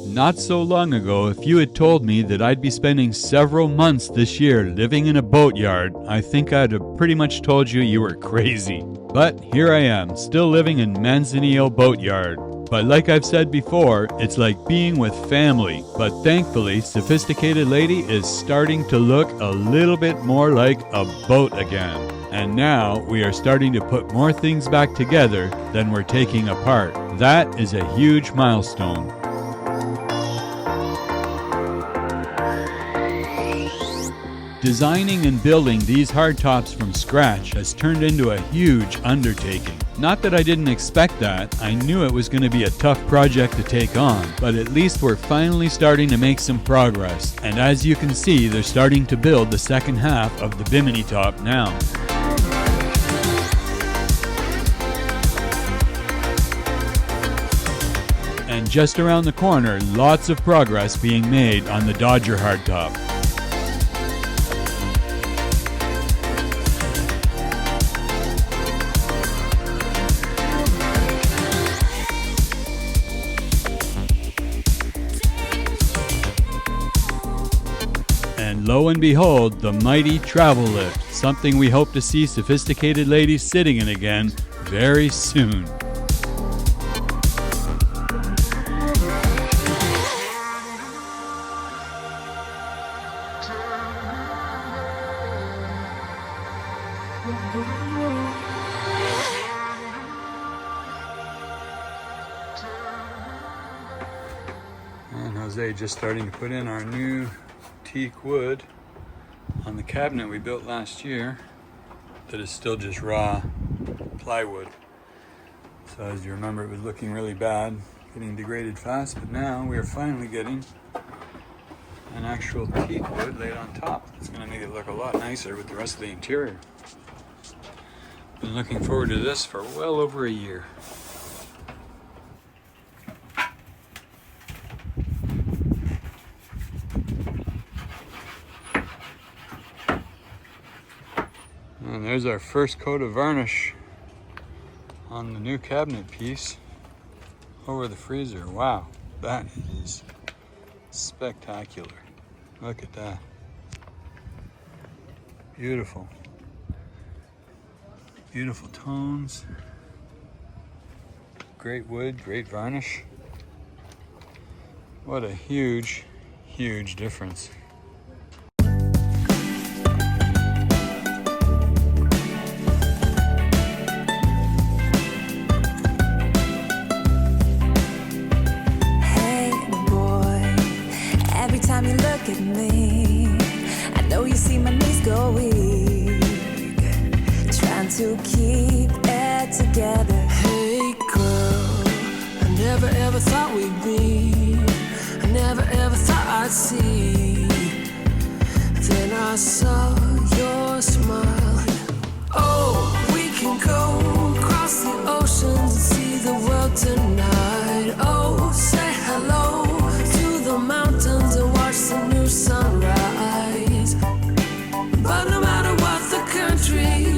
Not so long ago, if you had told me that I'd be spending several months this year living in a boatyard, I think I'd have pretty much told you were crazy. But here I am, still living in Manzanillo Boatyard. But like I've said before, it's like being with family. But thankfully, Sophisticated Lady is starting to look a little bit more like a boat again. And now we are starting to put more things back together than we're taking apart. That is a huge milestone. Designing and building these hardtops from scratch has turned into a huge undertaking. Not that I didn't expect that, I knew it was going to be a tough project to take on, but at least we're finally starting to make some progress. And as you can see, they're starting to build the second half of the bimini top now. And just around the corner, lots of progress being made on the Dodger hardtop. And lo and behold, the mighty travel lift, something we hope to see Sophisticated Ladies sitting in again very soon. And Jose just starting to put in our new teak wood on the cabinet we built last year that is still just raw plywood. So as you remember, it was looking really bad, getting degraded fast, but now we are finally getting an actual teak wood laid on top. It's going to make it look a lot nicer with the rest of the interior. Been looking forward to this for well over a year. And there's our first coat of varnish on the new cabinet piece over the freezer. Wow, that is spectacular. Look at that. Beautiful. Beautiful tones. Great wood, great varnish. What a huge, huge difference. You look at me, I know you see my knees go weak, trying to keep it together. Hey girl, I never ever thought we'd be, I never ever thought I'd see. Then I saw your smile. Oh, we can go across the oceans and see the world tonight. Oh, say hello to the mountains and watch the new sunrise. But no matter what the country,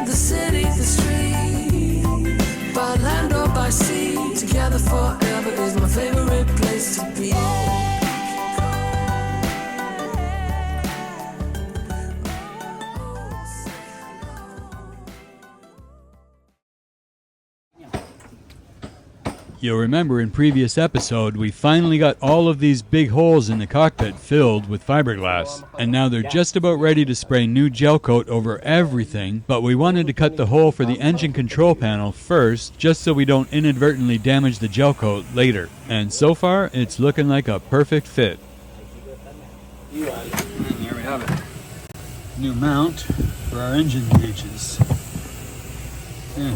the city, the street, by land or by sea, together forever is my favorite place to be. You'll remember in previous episode, we finally got all of these big holes in the cockpit filled with fiberglass. And now they're just about ready to spray new gel coat over everything, but we wanted to cut the hole for the engine control panel first, just so we don't inadvertently damage the gel coat later. And so far, it's looking like a perfect fit. And here we have it. New mount for our engine gauges. Yeah.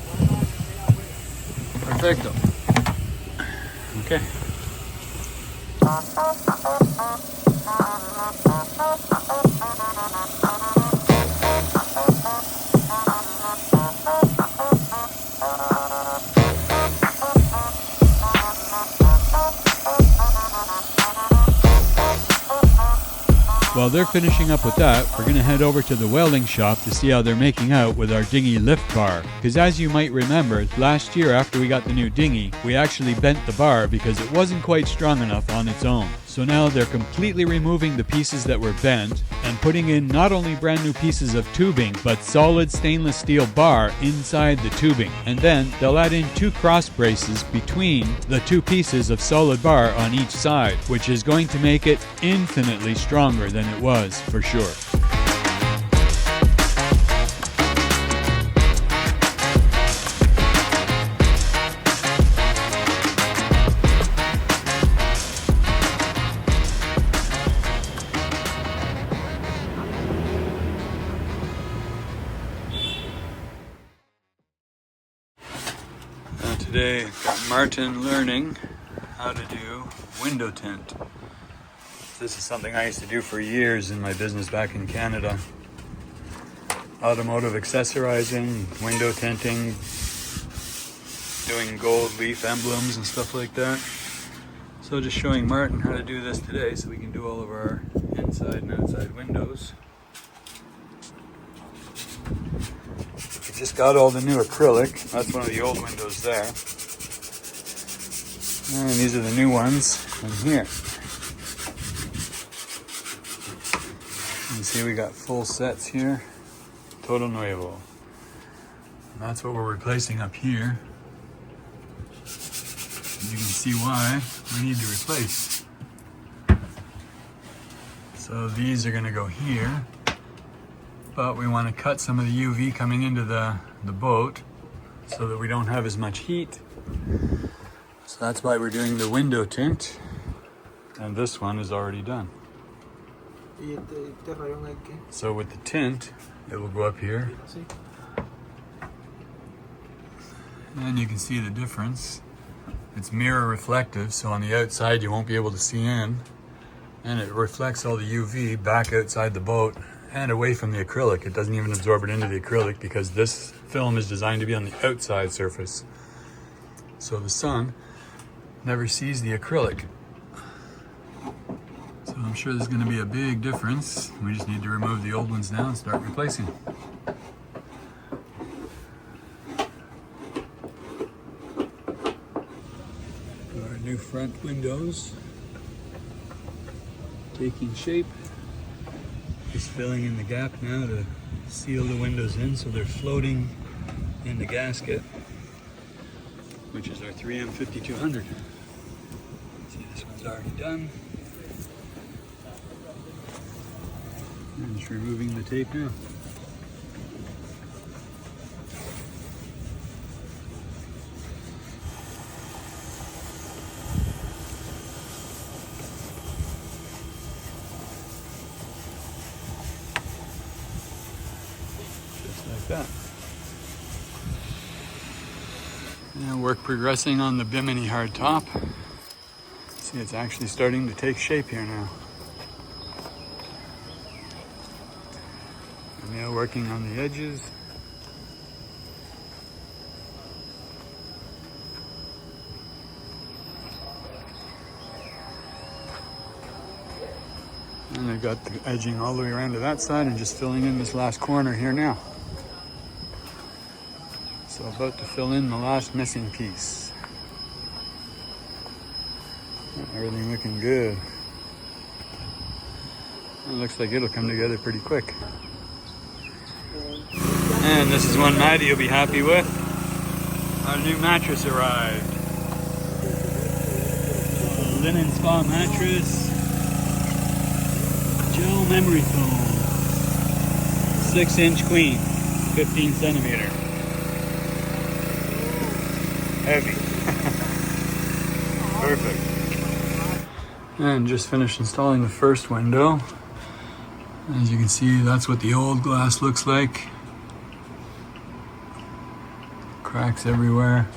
Perfecto. Okay. While they're finishing up with that, we're going to head over to the welding shop to see how they're making out with our Dinghy lift bar. Because as you might remember, last year after we got the new Dinghy, we actually bent the bar because it wasn't quite strong enough on its own. So now they're completely removing the pieces that were bent and putting in not only brand new pieces of tubing, but solid stainless steel bar inside the tubing. And then they'll add in 2 cross braces between the 2 pieces of solid bar on each side, which is going to make it infinitely stronger than it was for sure. Today I've got Martin learning how to do window tint. This is something I used to do for years in my business back in Canada. Automotive accessorizing, window tinting, doing gold leaf emblems and stuff like that. So just showing Martin how to do this today so we can do all of our inside and outside windows. We just got all the new acrylic. That's one of the old windows there. And these are the new ones in here. You can see we got full sets here. Todo nuevo. And that's what we're replacing up here. You can see why we need to replace. So these are going to go here. But we want to cut some of the UV coming into the boat so that we don't have as much heat. So that's why we're doing the window tint. And this one is already done. So with the tint, it will go up here. And you can see the difference. It's mirror reflective, so on the outside you won't be able to see in. And it reflects all the UV back outside the boat and away from the acrylic. It doesn't even absorb it into the acrylic because this film is designed to be on the outside surface. So the sun never sees the acrylic. So I'm sure there's going to be a big difference. We just need to remove the old ones now and start replacing. Our new front windows taking shape. Just filling in the gap now to seal the windows in so they're floating in the gasket, which is our 3M 5200. See, this one's already done. I'm just removing the tape now. Like that. Now work progressing on the Bimini hardtop. See, it's actually starting to take shape here now. And now working on the edges. And I've got the edging all the way around to that side and just filling in this last corner here now. So about to fill in the last missing piece. Everything looking good. It looks like it'll come together pretty quick. And this is one Maddie will be happy with. Our new mattress arrived. A linen spa mattress. Gel memory foam. 6-inch queen. 15 centimeter. Heavy. Perfect. And just finished installing the first window. As you can see, that's what the old glass looks like. Cracks everywhere.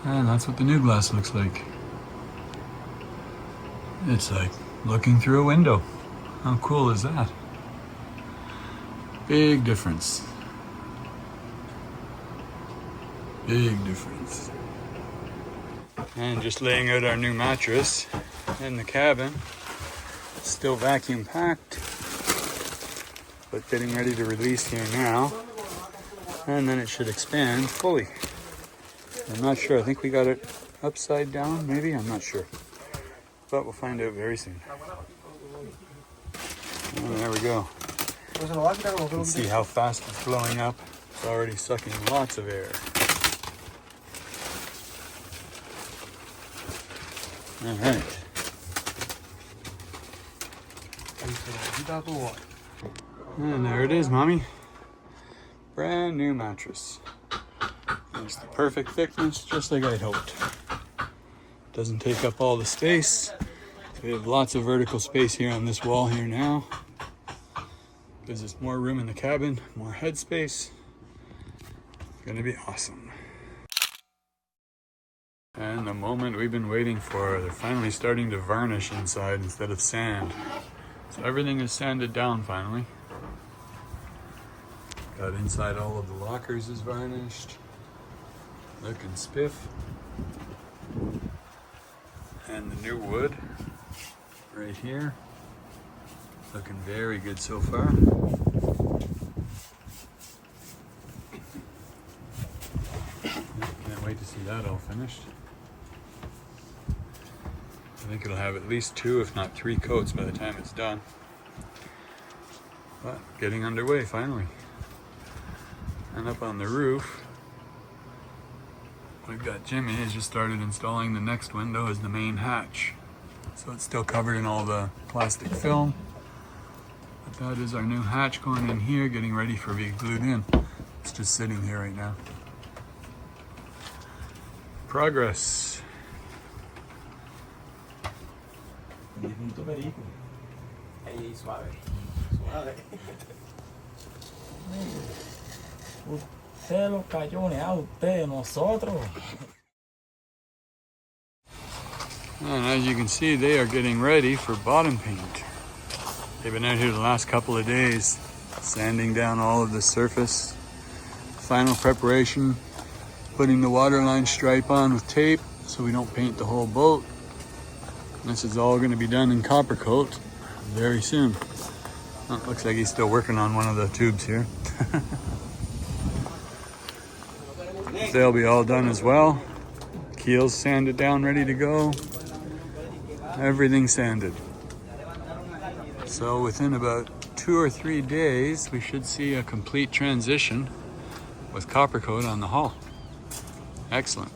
And that's what the new glass looks like. It's like looking through a window. How cool is that? Big difference. Big difference. And just laying out our new mattress in the cabin. Still vacuum packed, but getting ready to release here now. And then it should expand fully. I'm not sure. I think we got it upside down, maybe? I'm not sure. But we'll find out very soon. Oh, there we go. You can see how fast it's blowing up. It's already sucking lots of air. All right. And there it is, Mommy. Brand new mattress. It's the perfect thickness, just like I'd hoped. Doesn't take up all the space. We have lots of vertical space here on this wall here now. Gives us more room in the cabin, more headspace. It's gonna be awesome. And the moment we've been waiting for, they're finally starting to varnish inside instead of sand. So everything is sanded down finally. Got inside all of the lockers is varnished. Looking spiff. And the new wood right here. Looking very good so far. Can't wait to see that all finished. I think it'll have at least 2, if not 3 coats by the time it's done. But getting underway finally. And up on the roof, we've got Jimmy has just started installing the next window as the main hatch. So it's still covered in all the plastic film. But that is our new hatch going in here, getting ready for being glued in. It's just sitting here right now. Progress. Usted lo cayones a usted, nosotros. And as you can see, they are getting ready for bottom paint. They've been out here the last couple of days, sanding down all of the surface. Final preparation, putting the waterline stripe on with tape so we don't paint the whole boat. This is all going to be done in copper coat very soon. Oh, looks like he's still working on one of the tubes here. They'll be all done as well. Keels sanded down, ready to go. Everything sanded. So within about 2 or 3 days, we should see a complete transition with copper coat on the hull. Excellent.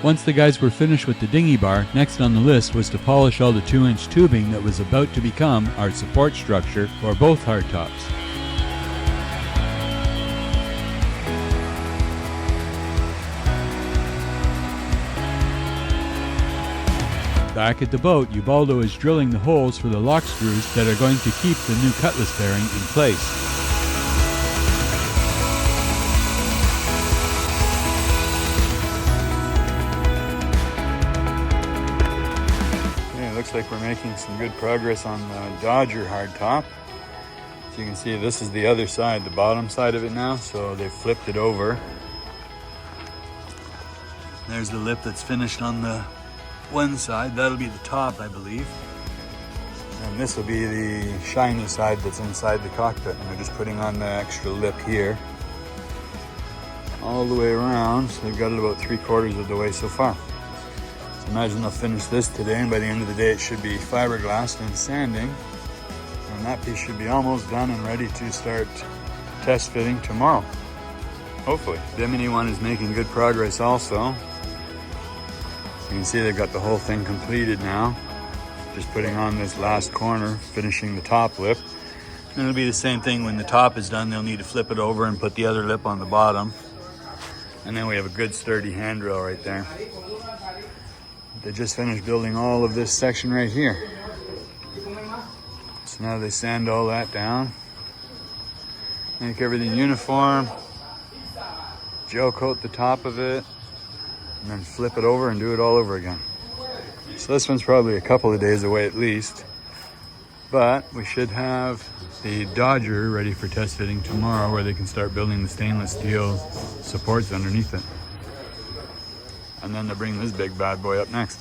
Once the guys were finished with the dinghy bar, next on the list was to polish all the 2-inch tubing that was about to become our support structure for both hardtops. Back at the boat, Ubaldo is drilling the holes for the lock screws that are going to keep the new cutlass bearing in place. Looks like we're making some good progress on the Dodger hardtop. So you can see this is the other side, the bottom side of it now, so they flipped it over. There's the lip that's finished on the one side. That'll be the top, I believe. And this will be the shiny side that's inside the cockpit. And they're just putting on the extra lip here. All the way around, so they've got it about 3/4 of the way so far. So imagine they'll finish this today, and by the end of the day it should be fiberglassed and sanding. And that piece should be almost done and ready to start test fitting tomorrow. Hopefully. Bimini one is making good progress also. You can see they've got the whole thing completed now. Just putting on this last corner, finishing the top lip. And it'll be the same thing when the top is done. They'll need to flip it over and put the other lip on the bottom. And then we have a good sturdy handrail right there. They just finished building all of this section right here. So now they sand all that down. Make everything uniform. Gel coat the top of it. And then flip it over and do it all over again. So this one's probably a couple of days away at least. But we should have the Dodger ready for test fitting tomorrow, where they can start building the stainless steel supports underneath it. And then they'll bring this big bad boy up next.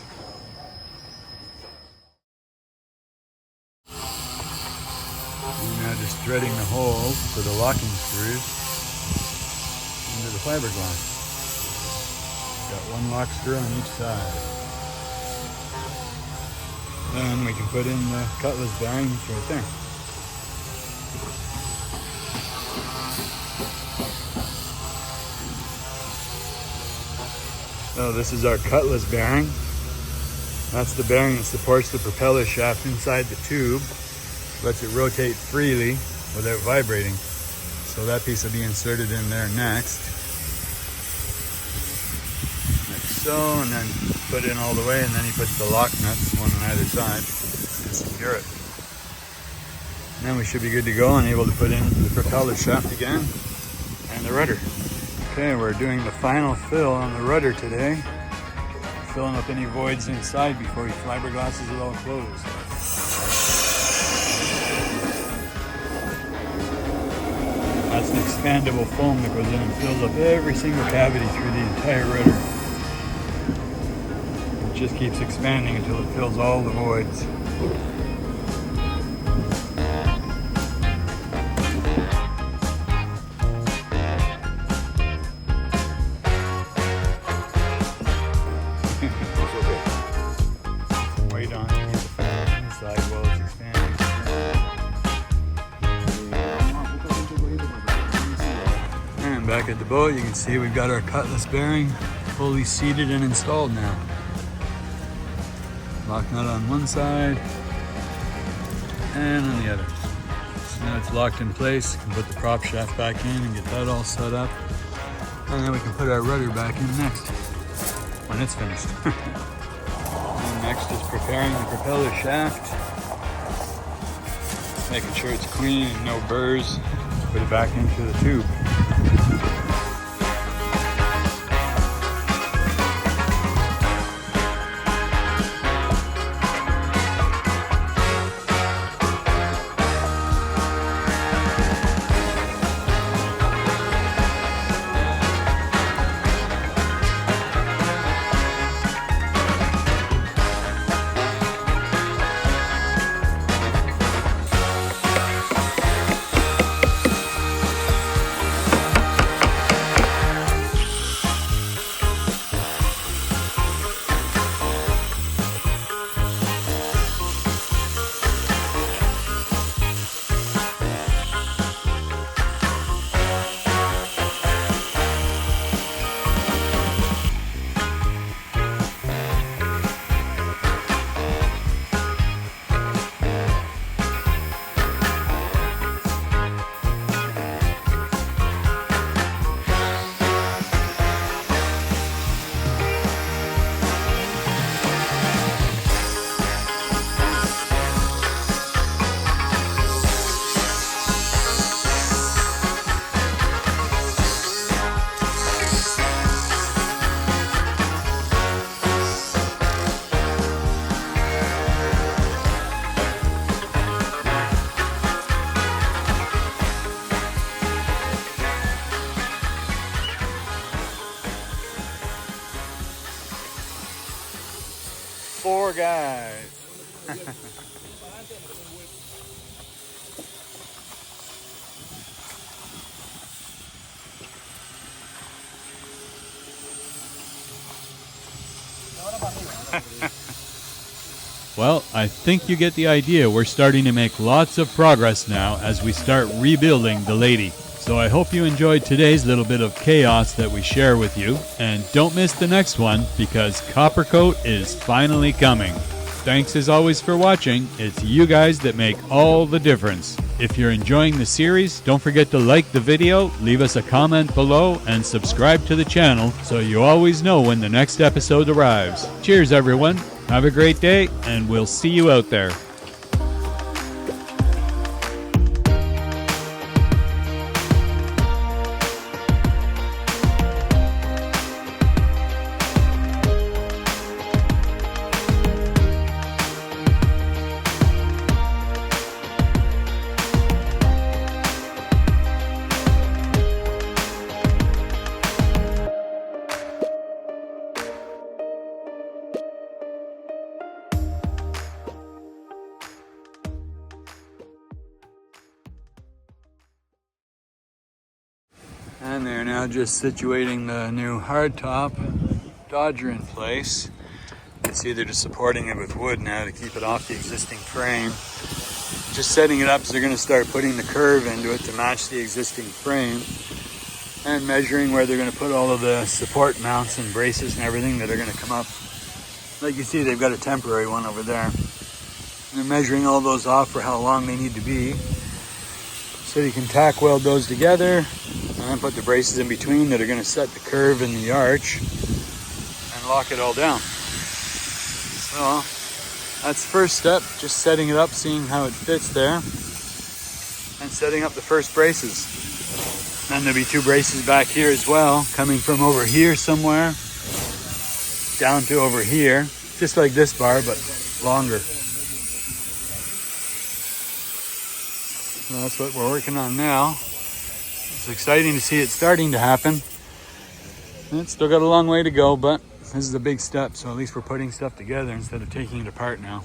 We're now just threading the holes for the locking screws into the fiberglass. Got one lock screw on each side. Then we can put in the cutlass bearings right there. So this is our cutlass bearing. That's the bearing that supports the propeller shaft inside the tube. Lets it rotate freely without vibrating. So that piece will be inserted in there next. So, and then put in all the way, and then he puts the lock nuts, one on either side, to secure it. And then we should be good to go and able to put in the propeller shaft again and the rudder. Okay, we're doing the final fill on the rudder today. Filling up any voids inside before he fiberglasses it all closed. That's an expandable foam that goes in and fills up every single cavity through the entire rudder. Just keeps expanding until it fills all the voids. Weight on it, keep the inside while it's expanding. And back at the boat, you can see we've got our cutlass bearing fully seated and installed now. Lock nut on one side and on the other. So now it's locked in place. We can put the prop shaft back in and get that all set up. And then we can put our rudder back in next when it's finished. And next is preparing the propeller shaft. Making sure it's clean and no burrs. Put it back into the tube. Poor guys. Well, I think you get the idea. We're starting to make lots of progress now as we start rebuilding the lady. So I hope you enjoyed today's little bit of chaos that we share with you. And don't miss the next one because Copper Coat is finally coming. Thanks as always for watching. It's you guys that make all the difference. If you're enjoying the series, don't forget to like the video, leave us a comment below, and subscribe to the channel so you always know when the next episode arrives. Cheers, everyone. Have a great day, and we'll see you out there. And they're now just situating the new hardtop Dodger in place. You can see they're just supporting it with wood now to keep it off the existing frame. Just setting it up so they're going to start putting the curve into it to match the existing frame. And measuring where they're going to put all of the support mounts and braces and everything that are going to come up. Like you see, they've got a temporary one over there. And they're measuring all those off for how long they need to be. So you can tack weld those together and then put the braces in between that are going to set the curve in the arch and lock it all down. So that's the first step, just setting it up, seeing how it fits there, and setting up the first braces. Then there'll be two braces back here as well, coming from over here somewhere down to over here, just like this bar, but longer. So that's what we're working on now. It's exciting to see it starting to happen. It's still got a long way to go, but this is a big step, so at least we're putting stuff together instead of taking it apart now.